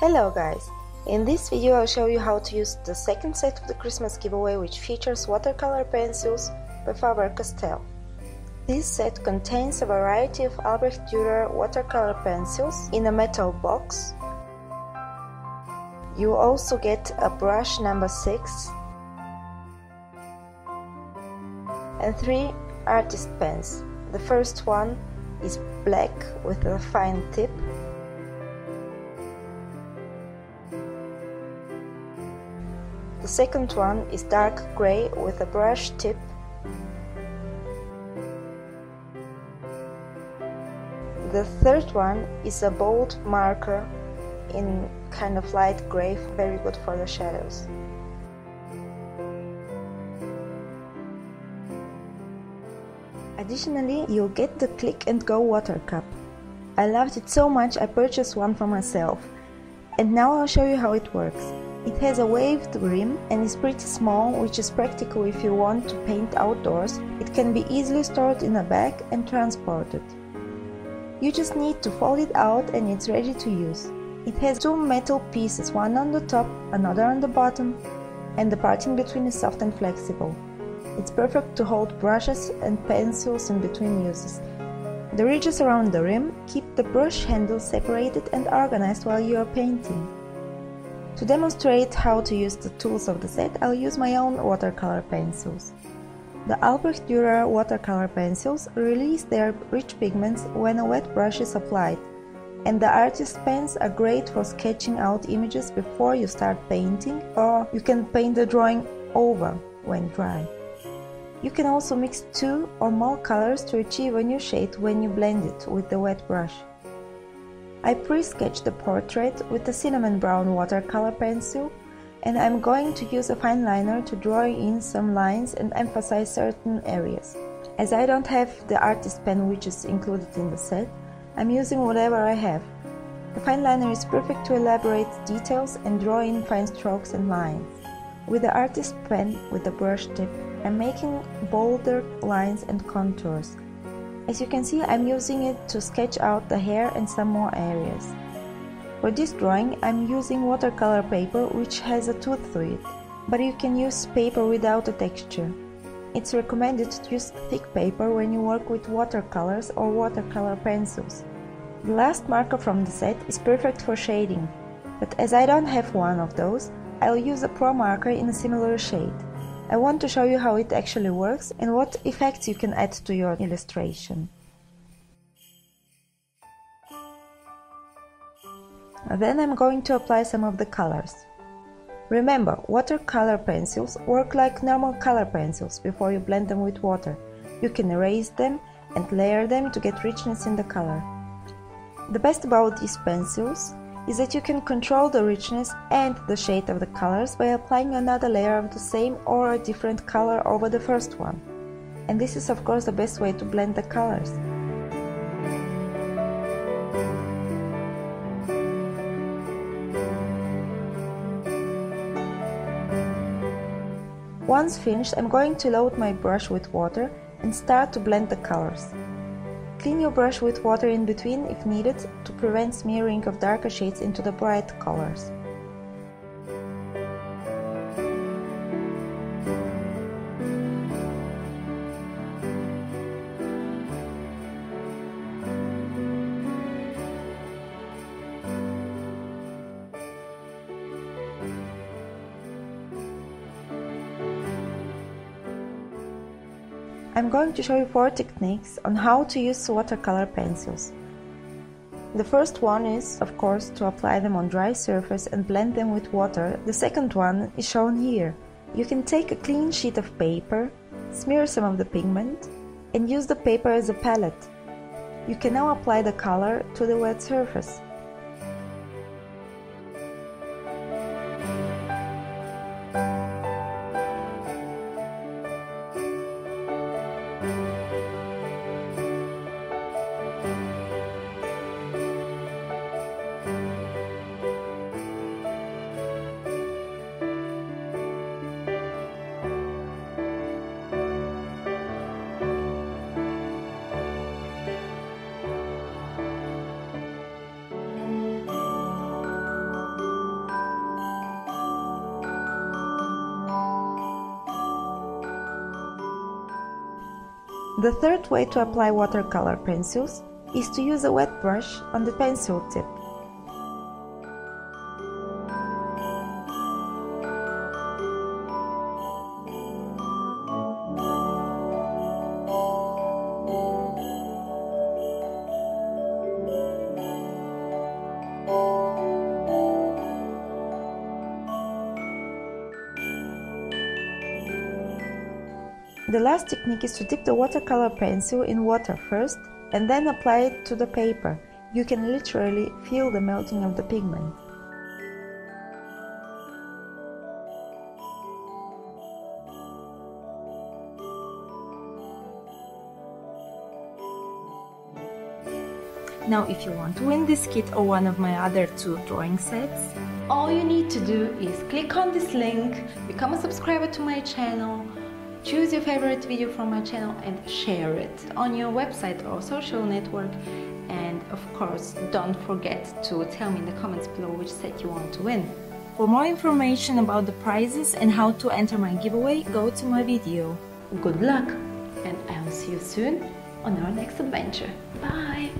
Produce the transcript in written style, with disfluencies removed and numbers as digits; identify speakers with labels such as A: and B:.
A: Hello guys! In this video I'll show you how to use the second set of the Christmas giveaway, which features watercolor pencils by Faber Castell. This set contains a variety of Albrecht Dürer watercolor pencils in a metal box. You also get a brush number 6 and 3 artist pens. The first one is black with a fine tip. The second one is dark grey with a brush tip. The third one is a bold marker in kind of light grey, very good for the shadows. Additionally, you'll get the Click and Go water cup. I loved it so much I purchased one for myself. And now I'll show you how it works. It has a waved rim and is pretty small, which is practical if you want to paint outdoors. It can be easily stored in a bag and transported. You just need to fold it out and it's ready to use. It has two metal pieces, one on the top, another on the bottom, and the part in between is soft and flexible. It's perfect to hold brushes and pencils in between uses. The ridges around the rim keep the brush handles separated and organized while you are painting. To demonstrate how to use the tools of the set, I'll use my own watercolor pencils. The Albrecht Dürer watercolor pencils release their rich pigments when a wet brush is applied, and the artist pens are great for sketching out images before you start painting, or you can paint the drawing over when dry. You can also mix two or more colors to achieve a new shade when you blend it with the wet brush. I pre-sketched the portrait with the cinnamon brown watercolor pencil, and I'm going to use a fine liner to draw in some lines and emphasize certain areas. As I don't have the artist pen which is included in the set, I'm using whatever I have. The fine liner is perfect to elaborate details and draw in fine strokes and lines. With the artist pen with the brush tip, I'm making bolder lines and contours. As you can see, I'm using it to sketch out the hair and some more areas. For this drawing, I'm using watercolor paper which has a tooth to it, but you can use paper without a texture. It's recommended to use thick paper when you work with watercolors or watercolor pencils. The last marker from the set is perfect for shading, but as I don't have one of those, I'll use a Pro marker in a similar shade. I want to show you how it actually works and what effects you can add to your illustration. Then I'm going to apply some of the colors. Remember, watercolor pencils work like normal color pencils before you blend them with water. You can erase them and layer them to get richness in the color. The best about these pencils is that you can control the richness and the shade of the colors by applying another layer of the same or a different color over the first one. And this is of course the best way to blend the colors. Once finished, I'm going to load my brush with water and start to blend the colors. Clean your brush with water in between if needed to prevent smearing of darker shades into the bright colors. I'm going to show you 4 techniques on how to use watercolor pencils. The first one is, of course, to apply them on dry surface and blend them with water. The second one is shown here. You can take a clean sheet of paper, smear some of the pigment, and use the paper as a palette. You can now apply the color to the wet surface. The third way to apply watercolor pencils is to use a wet brush on the pencil tip. The last technique is to dip the watercolor pencil in water first and then apply it to the paper. You can literally feel the melting of the pigment. Now, if you want to win this kit or one of my other 2 drawing sets, all you need to do is click on this link, become a subscriber to my channel, choose your favorite video from my channel and share it on your website or social network, and of course don't forget to tell me in the comments below which set you want to win. For more information about the prizes and how to enter my giveaway, go to my video. Good luck, and I'll see you soon on our next adventure. Bye!